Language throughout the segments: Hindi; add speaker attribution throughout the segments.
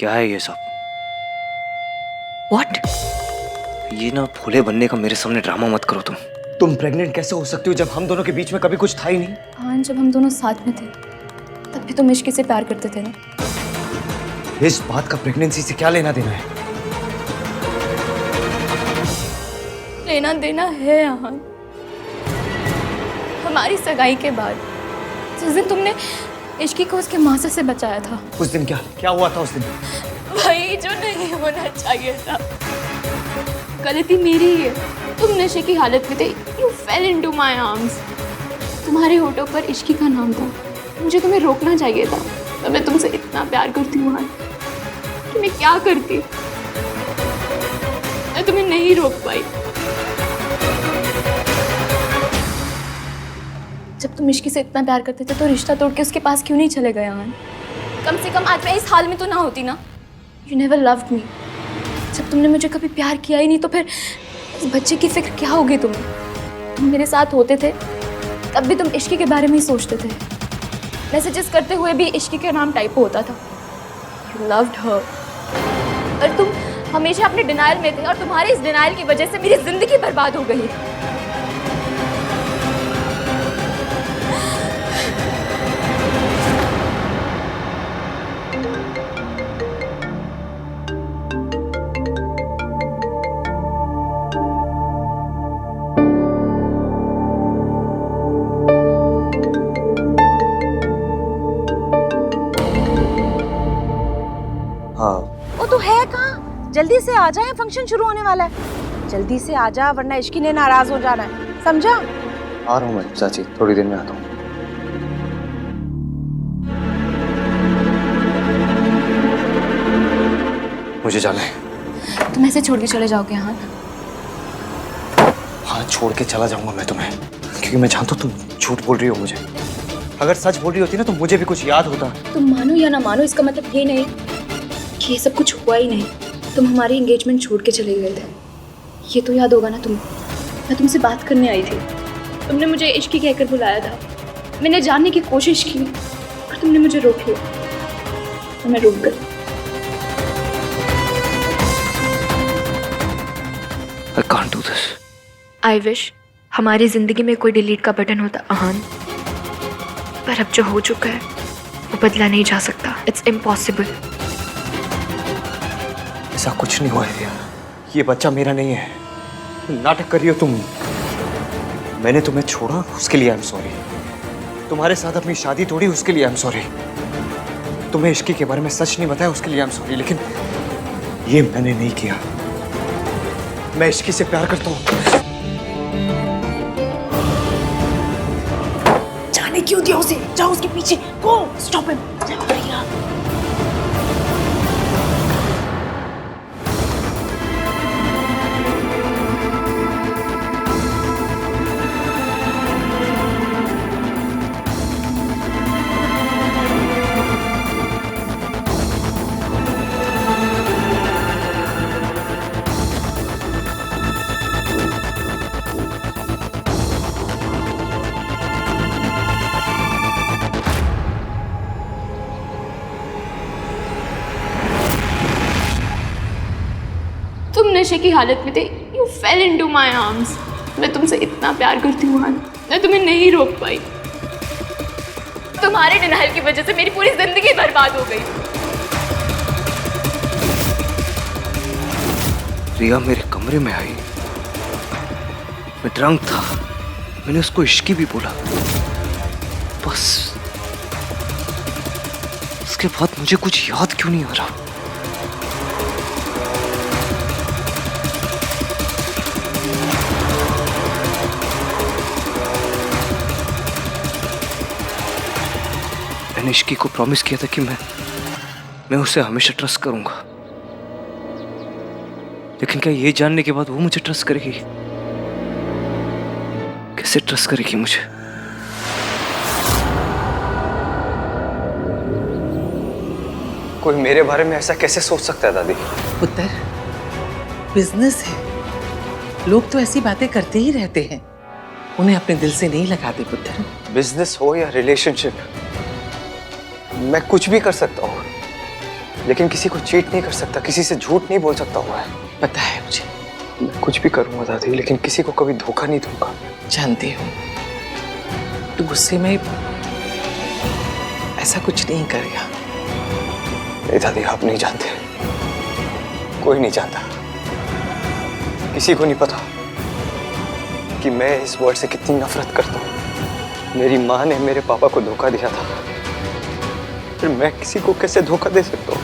Speaker 1: क्या है ये सब?
Speaker 2: What?
Speaker 1: ये ना भोले बनने का मेरे सामने ड्रामा मत करो तुम प्रेग्नेंट कैसे हो सकती हो जब हम दोनों के बीच में कभी कुछ था ही नहीं?
Speaker 2: हाँ, जब हम दोनों साथ में थे तब भी तुम इश्क से प्यार करते थे ना।
Speaker 1: इस बात का प्रेगनेंसी से क्या लेना देना है?
Speaker 2: लेना देना है आहान। हमारी सगाई के बाद जिस दिन तुमने इश्की को उसके मासा से बचाया था,
Speaker 1: उस दिन क्या हुआ था उस दिन?
Speaker 2: वही जो नहीं होना चाहिए था। गलती मेरी ही है। तुम नशे की हालत में थे। You fell into my arms। तुम्हारे होठों पर इश्की का नाम था। मुझे तुम्हें रोकना चाहिए था। तो मैं तुमसे इतना प्यार करती हूँ आहान कि मैं क्या करती। मैं तुम्हें नहीं रोक पाई। जब तुम इश्की से इतना प्यार करते थे तो रिश्ता तोड़ के उसके पास क्यों नहीं चले गए आहान? कम से कम आज मैं इस हाल में तो ना होती ना। You never loved me। जब तुमने मुझे कभी प्यार किया ही नहीं तो फिर इस बच्चे की फिक्र क्या होगी तुम्हें? तुम मेरे साथ होते थे तब भी तुम इश्की के बारे में ही सोचते थे। मैसेजेस करते हुए भी इश्की के नाम टाइप होता था। You loved her। और तुम हमेशा अपने डिनायल में थे और तुम्हारे इस डिनायल की वजह से मेरी जिंदगी बर्बाद हो गई।
Speaker 1: हाँ,
Speaker 3: वो तो है कहाँ? जल्दी से आ जाए, फंक्शन शुरू होने वाला है। जल्दी से आ जा वरना इश्की ने नाराज हो जाना है, समझा?
Speaker 1: आ रहा हूँ मैं चाची, थोड़ी देर में आता हूँ। मुझे जाना है।
Speaker 2: तुम ऐसे छोड़ के चले जाओगे आहान?
Speaker 1: हाँ, छोड़ के चला जाऊंगा मैं तुम्हें, क्योंकि मैं जानता हूँ तुम झूठ बोल रही हो मुझे। अगर सच बोल रही होती ना तो मुझे भी कुछ याद होता।
Speaker 2: तुम मानो या ना मानो, इसका मतलब ये नहीं कि ये सब कुछ हुआ ही नहीं। तुम हमारी एंगेजमेंट छोड़ के चले गए थे, ये तो याद होगा ना तुम्हें। मैं तुमसे बात करने आई थी, तुमने मुझे इश्की कहकर बुलाया था। मैंने जानने की कोशिश की और तुमने मुझे रोक लिया और मैं रुक गई।
Speaker 1: I can't do this।
Speaker 2: I wish हमारी जिंदगी में कोई डिलीट का बटन होता आहान, पर अब जो हो चुका है वो बदला नहीं जा सकता। It's impossible.
Speaker 1: ऐसा कुछ नहीं हुआ है रिया, ये बच्चा मेरा नहीं है। नाटक कर रही हो तुम। मैंने तुम्हें छोड़ा उसके लिए आई एम सॉरी। तुम्हारे साथ अपनी शादी तोड़ी उसके लिए आई एम सॉरी। तुम्हें इश्की के बारे में सच नहीं बताया उसके लिए आई एम सॉरी। लेकिन ये मैंने नहीं किया। मैं इश्की से प्यार करता हूँ।
Speaker 3: जाने क्यों दिया उसे? जाओ उसके पीछे, गो स्टॉप हिम। जाओ भैया।
Speaker 2: तुम नशे की हालत में थे। You fell into my arms। मैं तुमसे इतना प्यार करती हूँ आहान, मैं तुम्हें नहीं रोक पाई। तुम्हारे डिनायल की वजह से मेरी पूरी जिंदगी बर्बाद हो गई।
Speaker 1: रिया मेरे कमरे में आई, मैं ड्रंक था। मैंने उसको इश्की भी बोला, बस उसके बाद मुझे कुछ याद क्यों नहीं आ रहा। मैंने इश्की को प्रॉमिस किया था कि मैं उसे हमेशा ट्रस्ट करूंगा। लेकिन क्या ये जानने के बाद वो मुझे ट्रस्ट करेगी? कैसे ट्रस्ट करेगी मुझे? कोई मेरे बारे में ऐसा कैसे सोच सकता है दादी?
Speaker 4: पुत्र, बिजनेस है, लोग तो ऐसी बातें करते ही रहते हैं, उन्हें अपने दिल से नहीं लगाते पुत्र।
Speaker 1: बिजनेस हो या रिलेशनशिप, मैं कुछ भी कर सकता हूँ। लेकिन किसी को चीट नहीं कर सकता, किसी से झूठ नहीं बोल सकता हुआ है।
Speaker 4: पता है मुझे,
Speaker 1: मैं कुछ भी करूंगा दादी, लेकिन किसी को कभी धोखा नहीं दूंगा।
Speaker 4: जानती हूँ तू गुस्से में ऐसा कुछ नहीं करेगा।
Speaker 1: नहीं दादी, आप नहीं जानते, कोई नहीं जानता, किसी को नहीं पता कि मैं इस वर्ड से कितनी नफरत करता हूँ। मेरी माँ ने मेरे पापा को धोखा दिया था, फिर मैं किसी को कैसे धोखा दे सकता हूँ?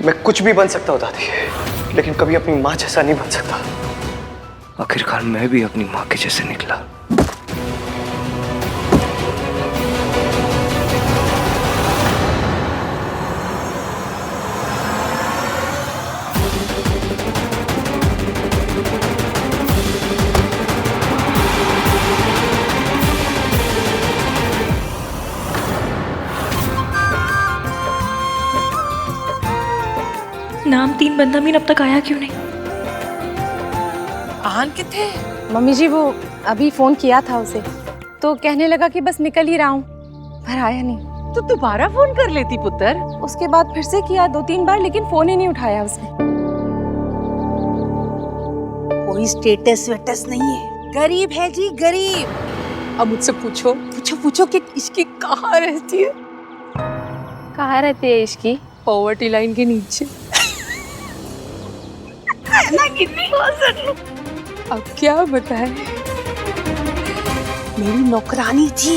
Speaker 1: मैं कुछ भी बन सकता हूँ दादी, लेकिन कभी अपनी माँ जैसा नहीं बन सकता। आखिरकार मैं भी अपनी माँ के जैसे निकला।
Speaker 2: नाम 3 बंदा मीन अब तक आया क्यों नहीं?
Speaker 4: आन किथे?
Speaker 3: मम्मी जी वो अभी फोन किया था उसे, तो कहने लगा कि बस निकल ही रहा हूँ, पर आया नहीं।
Speaker 4: तो दोबारा फोन कर लेती पुत्र।
Speaker 3: उसके बाद फिर से किया 2-3 बार, लेकिन फोन ही नहीं उठाया उसने।
Speaker 5: कोई स्टेटस वेटस नहीं है, गरीब है जी गरीब।
Speaker 4: अब मुझसे पूछो पूछो पूछो कि इसकी कहाँ रहती है?
Speaker 3: कहाँ रहती है इसकी?
Speaker 4: पॉवर्टी लाइन के नीचे। अब क्या बताए?
Speaker 5: मेरी नौकरानी थी,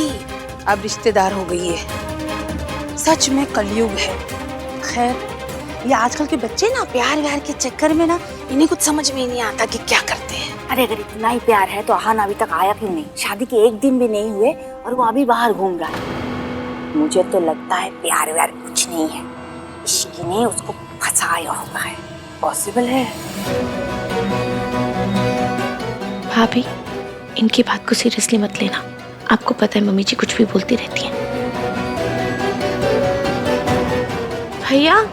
Speaker 5: अब रिश्तेदार हो गई है। सच में कलयुग है। खैर, ये आजकल के बच्चे ना प्यार व्यार के चक्कर में ना इन्हें कुछ समझ में ही नहीं आता कि क्या करते हैं।
Speaker 6: अरे अगर इतना ही प्यार है तो आहान अभी तक आया क्यों नहीं? शादी के 1 दिन भी नहीं हुए और वो अभी बाहर घूम रहा है। मुझे तो लगता है प्यार व्यार कुछ नहीं है, इश्क ने उसको फंसाया होगा है। पॉसिबल है।
Speaker 7: भाभी, इनकी बात को सीरियसली मत लेना। आपको पता है मम्मी जी कुछ भी बोलती रहती हैं। भैया,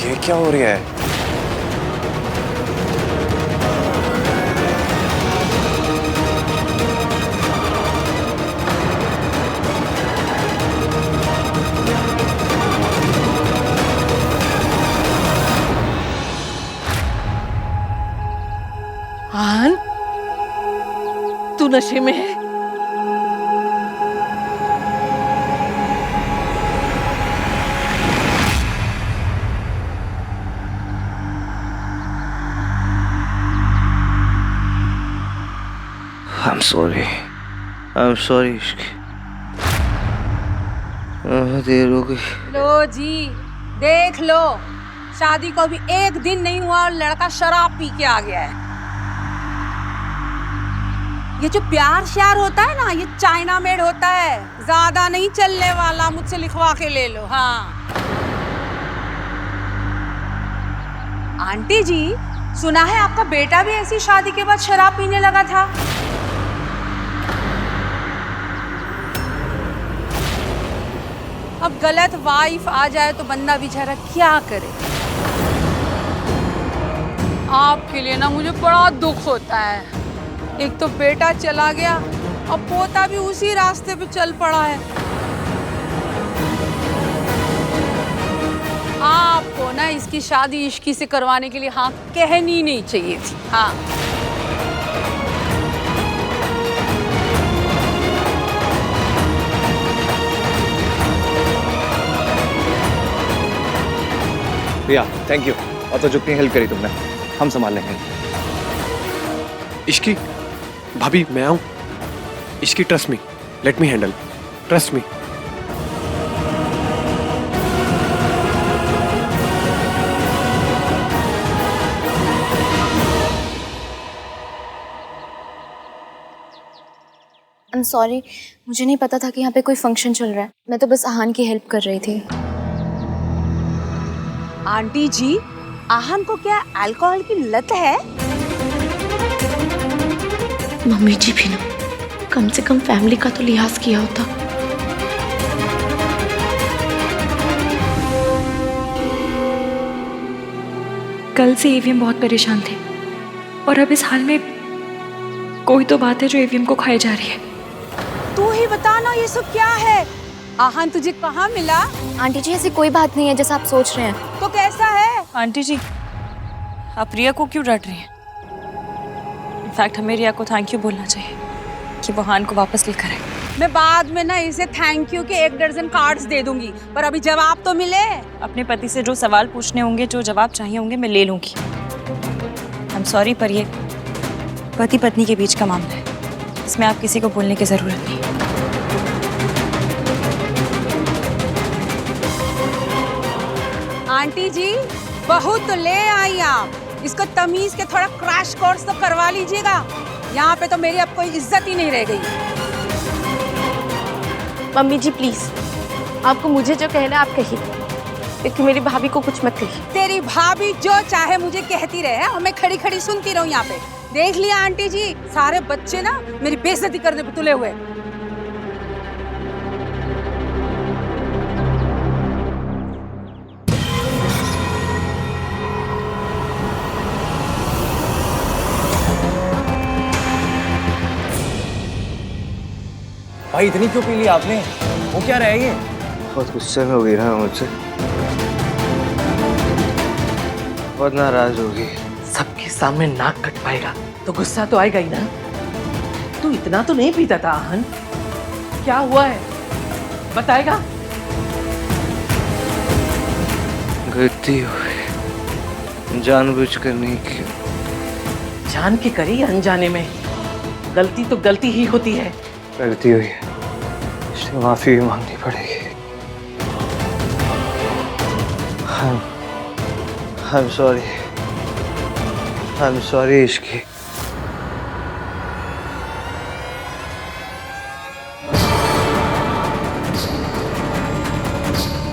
Speaker 1: ये क्या हो रहा है?
Speaker 4: आन, तू नशे में है?
Speaker 1: I'm sorry. I'm sorry. देर हो गई।
Speaker 3: लो जी, देख लो, शादी को अभी 1 दिन नहीं हुआ और लड़का शराब पी के आ गया है। ये जो प्यार श्यार होता है ना, ये चाइना मेड होता है, ज्यादा नहीं चलने वाला। मुझसे लिखवा के ले लो। हाँ आंटी जी, सुना है आपका बेटा भी ऐसी शादी के बाद शराब पीने लगा था। अब गलत वाइफ आ जाए तो बंदा बेचारा क्या करे। आपके लिए ना मुझे बड़ा दुख होता है। एक तो बेटा चला गया, अब पोता भी उसी रास्ते पे चल पड़ा है। आपको ना इसकी शादी इश्की से करवाने के लिए हाँ कहनी नहीं चाहिए थी। हाँ
Speaker 1: भैया थैंक यू, और तो जितनी हेल्प करी तुमने, हम संभाल लेंगे।
Speaker 8: इश्की भाभी मैं आऊं? Ishki trust me, let me handle, trust me.
Speaker 2: I am sorry, मुझे नहीं पता था कि यहाँ पे कोई फंक्शन चल रहा है। मैं तो बस आहान की हेल्प कर रही थी।
Speaker 3: आंटी जी, आहान को क्या अल्कोहल की लत है?
Speaker 7: मम्मी जी भी ना कम से कम फैमिली का तो लिहाज किया होता।
Speaker 9: कल से एवीएम बहुत परेशान थे और अब इस हाल में कोई तो बात है जो एवीएम को खाई जा रही है।
Speaker 3: तू ही बता ना ये सब क्या है? आहान तुझे कहाँ मिला?
Speaker 2: आंटी जी ऐसी कोई बात नहीं है जैसा आप सोच रहे हैं।
Speaker 3: तो कैसा है?
Speaker 9: आंटी जी आप रिया को क्यों डांट रही हैं? इनफैक्ट हमें रिया को थैंक यू बोलना चाहिए कि वो हान को वापस लेकर आए।
Speaker 3: मैं बाद में ना इसे थैंक यू के 1 दर्जन कार्ड्स दे दूंगी, पर अभी जवाब तो मिले।
Speaker 9: अपने पति से जो सवाल पूछने होंगे, जो जवाब चाहिए होंगे, मैं ले लूंगी। आई एम सॉरी, पर ये पति पत्नी के बीच का मामला है, इसमें आप किसी को बोलने की जरूरत नहीं।
Speaker 3: आंटी जी बहुत तो ले आई आप, इसको तमीज के थोड़ा क्रैश कोर्स तो करवा लीजिएगा। यहाँ पे तो मेरी अब कोई इज्जत ही नहीं रह गई।
Speaker 7: मम्मी जी प्लीज, आपको मुझे जो कहना है आप कहिए, लेकिन मेरी भाभी को कुछ मत कहिए।
Speaker 3: तेरी भाभी जो चाहे मुझे कहती रहे और मैं खड़ी खड़ी सुनती रहूं यहाँ पे। देख लिया आंटी जी, सारे बच्चे ना मेरी बेइज्जती करने पे तुले हुए।
Speaker 1: भाई इतनी क्यों पी ली आपने? वो क्या रहा है ये? बहुत गुस्से में हो गई ना मुझसे, बहुत नाराज होगी।
Speaker 4: सबके सामने नाक कट पाएगा तो गुस्सा तो आएगा ही ना। तू इतना तो नहीं पीता था आहन, क्या हुआ है बताएगा?
Speaker 1: गलती हुई, जानबूझकर नहीं की।
Speaker 4: जान के करी या अनजाने में, गलती तो गलती ही होती है।
Speaker 1: गलती हुई है, इसलिए माफी भी मांगनी पड़ेगी। I'm sorry. I'm sorry Ishki.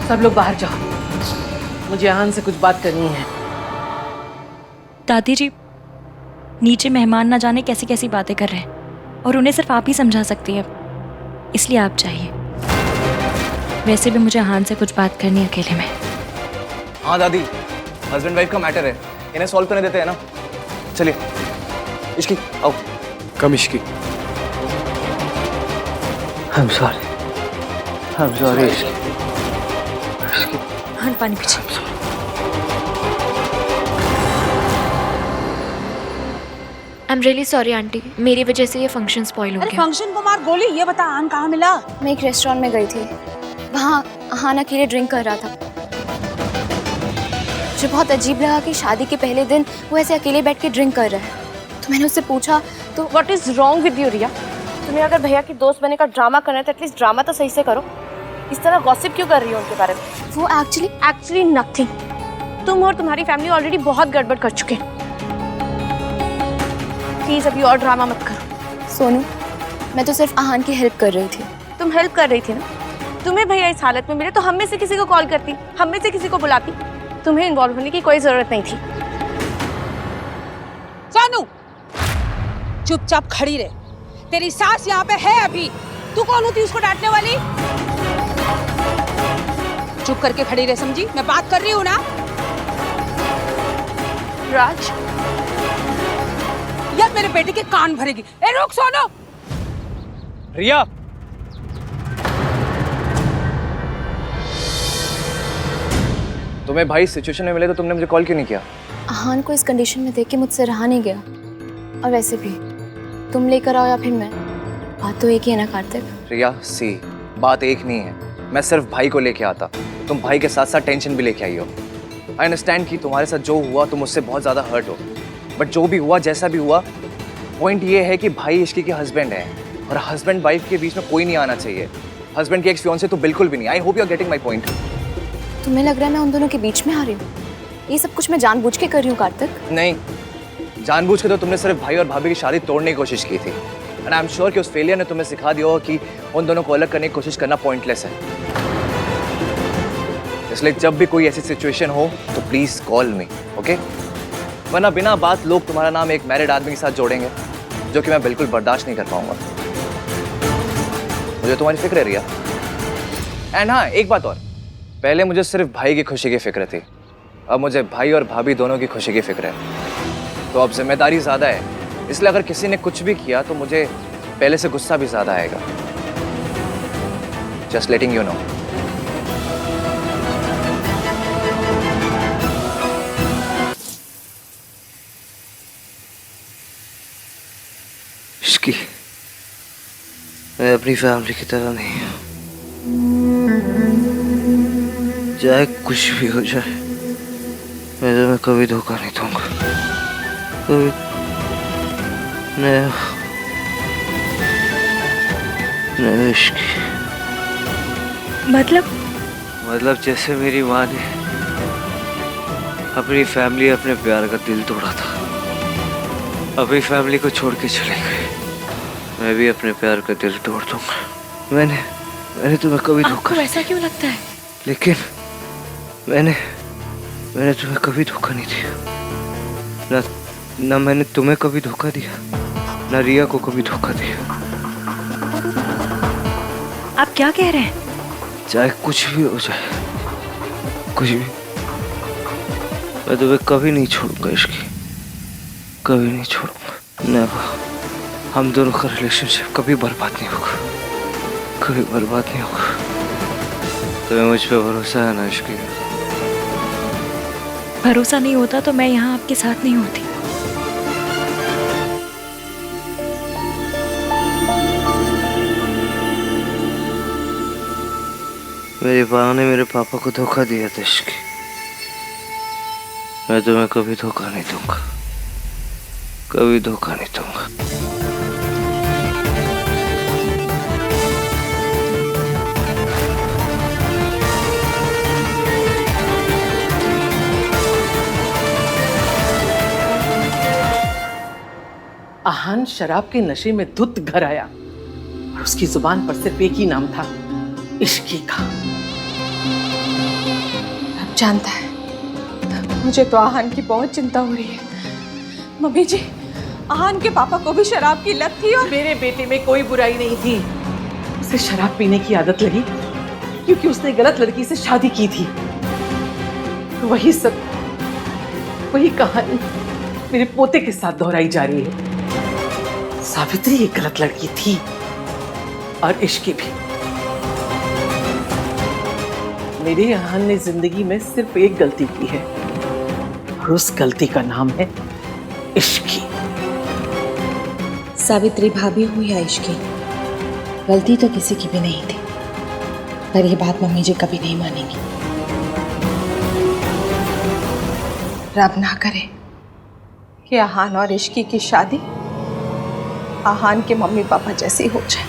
Speaker 4: सब लोग बाहर जाओ, मुझे आहन से कुछ बात करनी है।
Speaker 9: दादी जी नीचे मेहमान ना जाने कैसी कैसी बातें कर रहे हैं और उन्हें सिर्फ आप ही समझा सकती हैं, इसलिए आप चाहिए। वैसे भी मुझे हान से कुछ बात करनी है अकेले में।
Speaker 1: हाँ दादी, हस्बैंड वाइफ का मैटर है, इन्हें सॉल्व करने देते हैं ना। चलिए इश्की आओ।
Speaker 8: कम Ishki.
Speaker 1: I'm sorry. I'm sorry Ishki.
Speaker 9: हान पानी पीछे।
Speaker 7: I am really sorry aunty, मेरी वजह से ये फंक्शन स्पॉइल हो
Speaker 3: अरे
Speaker 7: गया।
Speaker 3: फंक्शन को मार गोली, ये बता आन कहाँ मिला?
Speaker 2: मैं एक रेस्टोरेंट में गई थी, वहाँ हान अकेले ड्रिंक कर रहा था। मुझे बहुत अजीब लगा कि शादी के पहले दिन वो ऐसे अकेले बैठ के ड्रिंक कर रहा है। तो मैंने उससे पूछा तो
Speaker 7: what is wrong with you Riya? तुम्हें अगर भैया की दोस्त बनने का ड्रामा करना है तो एटलीस्ट ड्रामा तो सही से करो। इस तरह गॉसिप क्यों कर रही हो उनके बारे में?
Speaker 2: वो एक्चुअली
Speaker 7: नथिंग। तुम और तुम्हारी फैमिली ऑलरेडी बहुत गड़बड़ कर चुके हैं। प्लीज अभी और ड्रामा मत करो।
Speaker 2: सोनू, मैं तो सिर्फ आहान की हेल्प कर रही थी।
Speaker 7: तुम हेल्प कर रही थी ना? तुम्हें भैया इस हालत में मिले तो हम में से किसी को कॉल करती, हम में से किसी को बुलाती। तुम्हें इन्वॉल्व होने की कोई जरूरत नहीं थी।
Speaker 3: सोनू चुपचाप खड़ी रहे, तेरी सास यहाँ पे है अभी। तू कौन होती उसको डांटने वाली? चुप करके खड़ी रहे, समझी? मैं बात कर रही हूँ ना।
Speaker 7: राज,
Speaker 3: यार मेरे बेटे के कान भरेगी। ए रुक सोनू।
Speaker 1: रिया, तुम्हें भाई सिचुएशन में मिले तो तुमने मुझे कॉल क्यों नहीं किया?
Speaker 2: आहान को इस कंडीशन में देख के मुझसे रहा नहीं गया। और वैसे भी तुम लेकर आओ या फिर मैं, बात तो एक ही है ना कार्तिक।
Speaker 1: रिया सी, बात एक नहीं है। मैं सिर्फ भाई को लेके आता, तुम भाई के साथ साथ टेंशन भी लेके आई हो। आई अंडरस्टैंड कि तुम्हारे साथ जो हुआ तुम उससे बहुत ज़्यादा हर्ट हो, बट जो भी हुआ जैसा भी हुआ, पॉइंट ये है कि भाई इश्की के हस्बैंड है और हस्बैंड वाइफ के बीच में कोई नहीं आना चाहिए। हस्बैंड की एक्स फियांसे तो बिल्कुल भी नहीं। I hope you are getting my point.
Speaker 2: तुम्हें लग रहा है मैं उन दोनों के बीच में आ रही हूँ? ये सब कुछ मैं जानबूझ के कर रही हूँ कार्तिक।
Speaker 1: नहीं, जानबूझ के तो तुमने सिर्फ भाई और भाभी की शादी तोड़ने की कोशिश की थी। एंड आई एम श्योर कि उस फेलियर ने तुम्हें सिखा दिया होगा कि उन दोनों को अलग करने की कोशिश करना पॉइंटलेस है। इसलिए जब भी कोई ऐसी सिचुएशन हो तो प्लीज कॉल मी, ओके? वरना बिना बात लोग तुम्हारा नाम एक मैरिड आदमी के साथ जोड़ेंगे।
Speaker 10: जो कि मैं बिल्कुल बर्दाश्त नहीं कर पाऊंगा। मुझे तुम्हारी फिक्र है रिया। एंड हाँ, एक बात और, पहले मुझे सिर्फ भाई की खुशी की फिक्र थी, अब मुझे भाई और भाभी दोनों की खुशी की फिक्र है। तो अब जिम्मेदारी ज्यादा है, इसलिए अगर किसी ने कुछ भी किया तो मुझे पहले से गुस्सा भी ज्यादा आएगा। Just letting you know.
Speaker 1: Ishki, मैं अपनी फैमिली की तरह नहीं हूँ। चाहे कुछ भी हो जाए, मैं कभी धोखा नहीं दूंगा। कभी नहीं। इश्की मतलब जैसे मेरी माँ ने अपनी फैमिली, अपने प्यार का दिल तोड़ा था, अपनी फैमिली को छोड़ के चले गए, मैं भी अपने प्यार का दिल तोड़ दूंगा। मैंने तुम्हें कभी धोखा,
Speaker 9: ऐसा क्यों लगता है?
Speaker 1: लेकिन मैंने तुम्हें कभी धोखा नहीं दिया। ना मैंने तुम्हें कभी धोखा दिया, ना रिया को कभी धोखा दिया।
Speaker 9: आप क्या कह रहे हैं?
Speaker 1: चाहे कुछ भी हो जाए, कुछ भी, मैं तुम्हें कभी नहीं छोड़ूंगा इश्की, कभी नहीं छोड़ूंगा। नेवर। हम दोनों का रिलेशनशिप कभी बर्बाद नहीं होगा, कभी बर्बाद नहीं होगा। तुम्हें मुझ पे भरोसा है ना इश्की?
Speaker 9: भरोसा नहीं होता तो मैं यहाँ आपके साथ नहीं होती।
Speaker 1: मेरी माँ ने मेरे पापा को धोखा दिया था इश्की, मैं तुम्हें कभी धोखा नहीं दूंगा, कभी धोखा नहीं दूंगा।
Speaker 4: आहान शराब के नशे में धुत घर आया और उसकी जुबान पर सिर्फ एक ही नाम था, इश्की का।
Speaker 5: अब जानता है, मुझे तो आहान की बहुत चिंता हो रही है। मम्मी जी, आहान के पापा को भी शराब की लत थी और
Speaker 4: मेरे बेटे में कोई बुराई नहीं थी। उसे शराब पीने की आदत लगी क्योंकि उसने गलत लड़की से शादी की थी। तो वही कहानी मेरे पोते के साथ दोहराई जा रही है। सावित्री एक गलत लड़की थी और इश्की भी। मेरे आहान ने जिंदगी में सिर्फ एक गलती की है और उस गलती का नाम है इश्की।
Speaker 5: सावित्री भाभी हुई है इश्की, गलती तो किसी की भी नहीं थी, पर ये बात मम्मी जी कभी नहीं मानेंगी। रब ना करे कि आहान और इश्की की शादी आहान के मम्मी पापा जैसी हो जाए।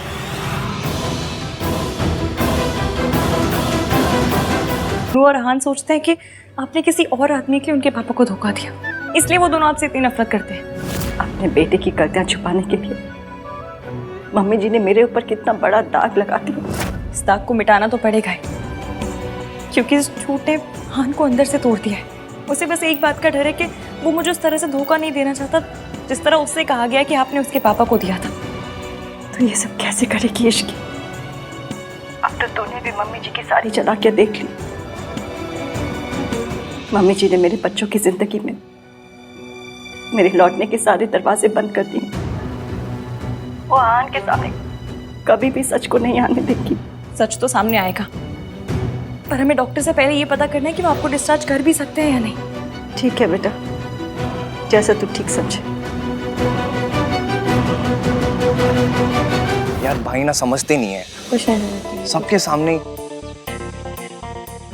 Speaker 9: रू और आहान सोचते हैं कि आपने किसी और आदमी के उनके पापा को धोखा दिया, इसलिए वो दोनों आपसे इतनी नफरत करते हैं।
Speaker 6: अपने बेटे की गलतियां छुपाने के लिए मम्मी जी ने मेरे ऊपर कितना बड़ा दाग लगा दिया।
Speaker 9: इस दाग को मिटाना तो पड़ेगा ही, क्योंकि इस झूठ ने आहान को अंदर से तोड़ दिया है। उसे बस एक बात का डर है कि वो मुझे उस तरह से धोखा नहीं देना चाहता जिस तरह उससे कहा गया कि आपने उसके पापा को दिया था।
Speaker 6: तो ये सब कैसे करेगी इश्की? अब तो तूने भी मम्मी जी की सारी चालाकियां देख ली। मम्मी जी ने मेरे बच्चों की जिंदगी में मेरे लौटने के सारे दरवाजे बंद कर दिए। वो आहान के सामने कभी भी सच को नहीं आने देगी।
Speaker 9: सच तो सामने आएगा, पर हमें डॉक्टर से पहले ये पता करना है कि वो आपको डिस्चार्ज कर भी सकते हैं या नहीं।
Speaker 6: ठीक है बेटा, जैसा तू ठीक समझे।
Speaker 10: यार भाई ना समझते नहीं है,
Speaker 7: कुछ नहीं,
Speaker 10: सबके सामने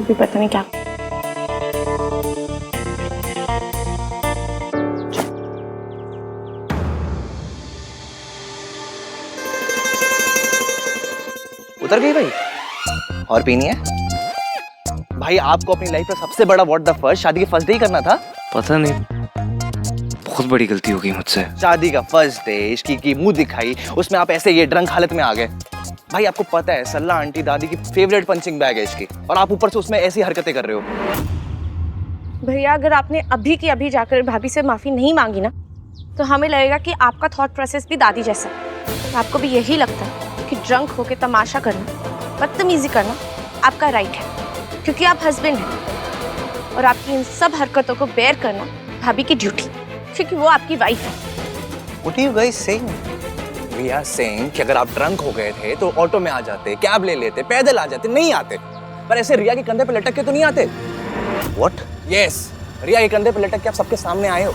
Speaker 7: भी पता नहीं क्या।
Speaker 10: उतर गई भाई? और पीनी है? भाई आपको अपनी लाइफ का सबसे बड़ा व्हाट द फर्स्ट शादी के फर्स्ट डे ही करना था।
Speaker 1: पता नहीं, बहुत बड़ी गलती हो गई मुझसे।
Speaker 10: शादी का फर्स्ट डे, इश्की की मुंह दिखाई, उसमें आप ऐसे ये ड्रंक हालत में आ गए। भाई आपको पता है सल्ला आंटी दादी की फेवरेट पंचिंग बैग है इसकी, और आप ऊपर से उसमें ऐसी हरकतें कर रहे हो।
Speaker 7: भैया, अगर आपने अभी की अभी जाकर भाभी से माफी नहीं मांगी ना, तो हमें लगेगा कि आपका थॉट प्रोसेस भी दादी जैसा है। तो आपको भी यही लगता है कि ड्रंक होके तमाशा करना, बदतमीजी करना आपका राइट है, क्योंकि आप हस्बैंड हैं और आपकी इन सब हरकतों को बेयर करना भाभी की ड्यूटी, क्योंकि वो आपकी वाइफ है।
Speaker 10: What are you guys saying? We are saying कि अगर आप ड्रंक हो गए थे तो ऑटो में आ जाते, कैब ले लेते, पैदल आ जाते, नहीं आते, पर ऐसे रिया के कंधे पे लटक के तो नहीं आते।
Speaker 1: What?
Speaker 10: Yes, रिया के कंधे पे लटक के आप सबके सामने आए हो।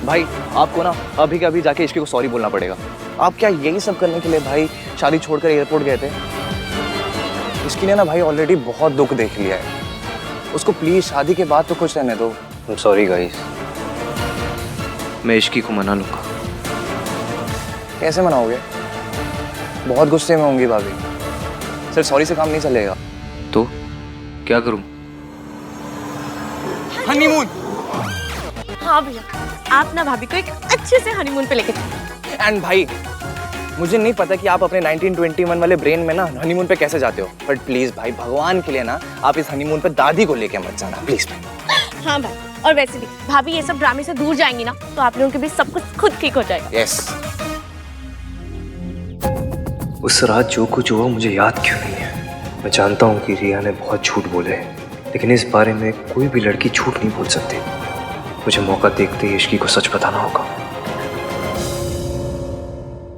Speaker 10: भाई आपको ना अभी के अभी जाके इश्की को सॉरी बोलना पड़ेगा। आप क्या यही सब करने के लिए भाई शादी छोड़कर एयरपोर्ट गए थे? इसकी ने ना भाई ऑलरेडी बहुत दुख देख लिया है, उसको प्लीज शादी के बाद तो खुश रहने दो। I'm sorry guys, मैं इश्की को मना लूंगा। कैसे मनाओगे? बहुत गुस्से में होंगी भाभी। सिर्फ सॉरी से काम नहीं चलेगा। तो क्या करूं? हनीमून।
Speaker 7: हाँ भैया, आप ना भाभी को एक अच्छे से हनीमून पे लेके चलो।
Speaker 10: एंड भाई मुझे नहीं पता कि आप अपने 1921 वाले ब्रेन में ना हनीमून पे कैसे जाते हो, बट प्लीज भाई भगवान के लिए ना आप इस हनीमून पे दादी को लेके मत जाना प्लीज।
Speaker 7: हाँ भाई, और वैसे भी भाभी ये सब ड्रामे से दूर जाएंगी ना तो आप लोगों के बीच सब कुछ खुद ठीक हो जाएगा।
Speaker 10: यस।
Speaker 1: उस रात जो कुछ हुआ मुझे याद क्यों नहीं है? मैं जानता हूँ कि रिया ने बहुत झूठ बोले, लेकिन इस बारे में कोई भी लड़की झूठ नहीं बोल सकती। मुझे मौका देखते ही इश्की को सच बताना होगा।